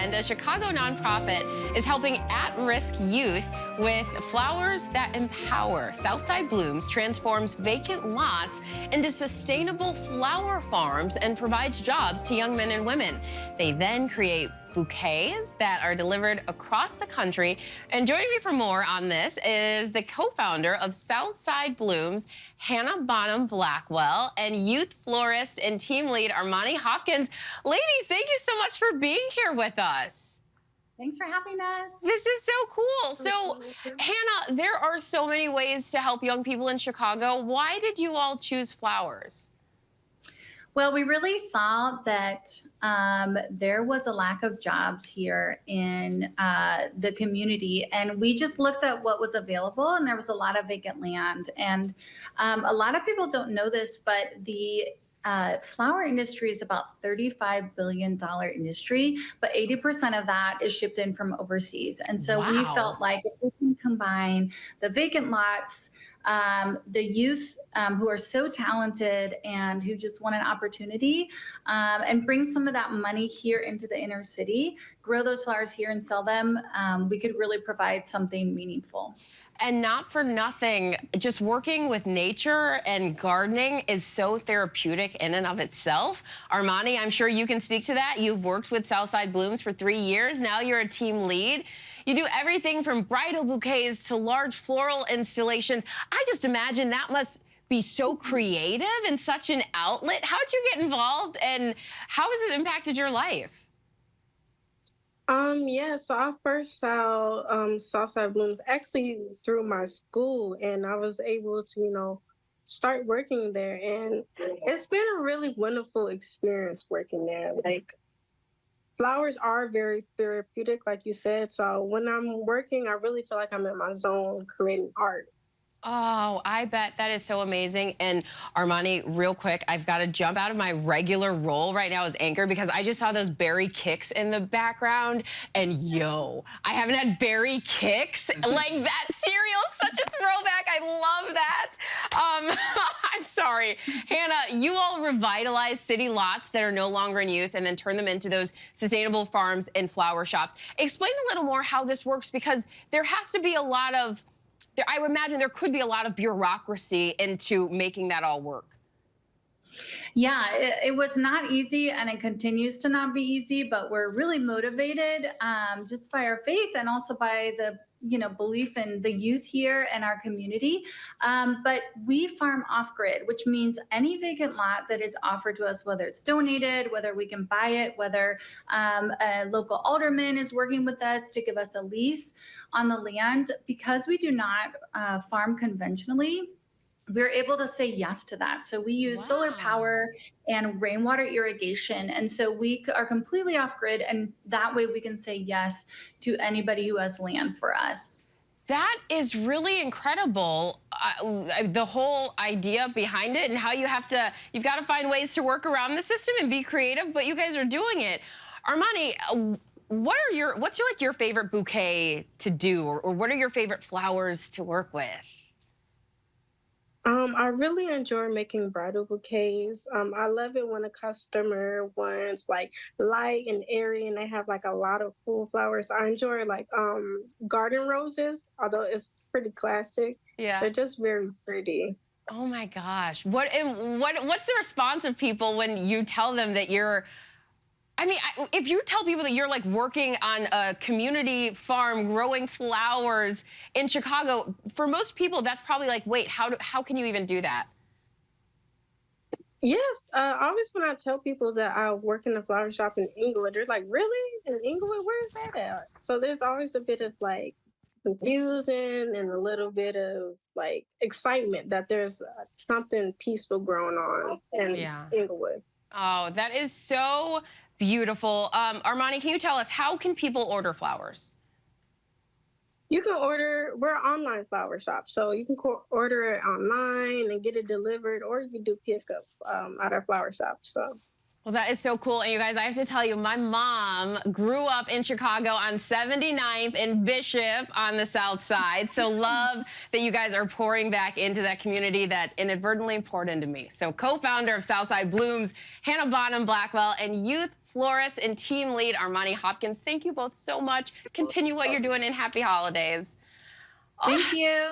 And a Chicago nonprofit is helping at-risk youth with flowers that empower. Southside Blooms transforms vacant lots into sustainable flower farms and provides jobs to young men and women. They then create bouquets that are delivered across the country. And joining me for more on this is the co-founder of Southside Blooms, Hannah Bonham Blackwell, and youth florist and team lead Armani Hopkins. Ladies, thank you so much for being here with us. Thanks for having us. This is so cool. So, Hannah, there are so many ways to help young people in Chicago. Why did you all choose flowers? Well, we really saw that there was a lack of jobs here in the community, and we just looked at what was available, and there was a lot of vacant land. And a lot of people don't know this, but the flower industry is about $35 billion industry, but 80% of that is shipped in from overseas. And so we felt like if we can combine the vacant lots, the youth who are so talented and who just want an opportunity, and bring some of that money here into the inner city, grow those flowers here and sell them, we could really provide something meaningful. And not for nothing, just working with nature and gardening is so therapeutic in and of itself. Armani, I'm sure you can speak to that. You've worked with Southside Blooms for 3 years. Now you're a team lead. You do everything from bridal bouquets to large floral installations. I just imagine that must be so creative and such an outlet. How'd you get involved, and how has this impacted your life? Yeah, so I first saw Southside Blooms actually through my school, and I was able to, start working there. And it's been a really wonderful experience working there. Like, flowers are very therapeutic, like you said. So when I'm working, I really feel like I'm in my zone creating art. Oh, I bet that is so amazing. And Armani, real quick, I've got to jump out of my regular role right now as anchor because I just saw those berry kicks in the background. And yo, I haven't had berry kicks. Like, that cereal is such a throwback. I love that. I'm sorry. Hannah, you all revitalize city lots that are no longer in use and then turn them into those sustainable farms and flower shops. Explain a little more how this works, because there has to be a lot of I would imagine there could be a lot of bureaucracy into making that all work. Yeah, it was not easy, and it continues to not be easy, but we're really motivated just by our faith and also by the belief in the youth here and our community. But we farm off grid, which means any vacant lot that is offered to us, whether it's donated, whether we can buy it, whether a local alderman is working with us to give us a lease on the land, because we do not farm conventionally, we're able to say yes to that. So we use solar power and rainwater irrigation. And so we are completely off grid. And that way we can say yes to anybody who has land for us. That is really incredible. The whole idea behind it and how you've got to find ways to work around the system and be creative, but you guys are doing it. Armani, what's your favorite bouquet to do, or what are your favorite flowers to work with? I really enjoy making bridal bouquets. I love it when a customer wants like light and airy and they have like a lot of cool flowers. I enjoy like garden roses, although it's pretty classic. Yeah. They're just very pretty. Oh my gosh. What's the response of people when you tell them that you're if you tell people that you're like working on a community farm growing flowers in Chicago, for most people, that's probably like, wait, how can you even do that? Yes, always when I tell people that I work in a flower shop in Inglewood, they're like, really? In Inglewood? Where's that at? So there's always a bit of like confusion and a little bit of like excitement that there's something peaceful going on in Inglewood. Oh, that is so beautiful. Armani, can you tell us, how can people order flowers? You can order, we're an online flower shop, so you can order it online and get it delivered, or you can do pickup at our flower shop. So Well, that is so cool. And you guys, I have to tell you, my mom grew up in Chicago on 79th and Bishop on the South Side. So love that you guys are pouring back into that community that inadvertently poured into me. So co-founder of Southside Blooms, Hannah Bonham Blackwell, and youth florist and team lead Armani Hopkins, thank you both so much. Continue what you're doing and happy holidays. Thank you.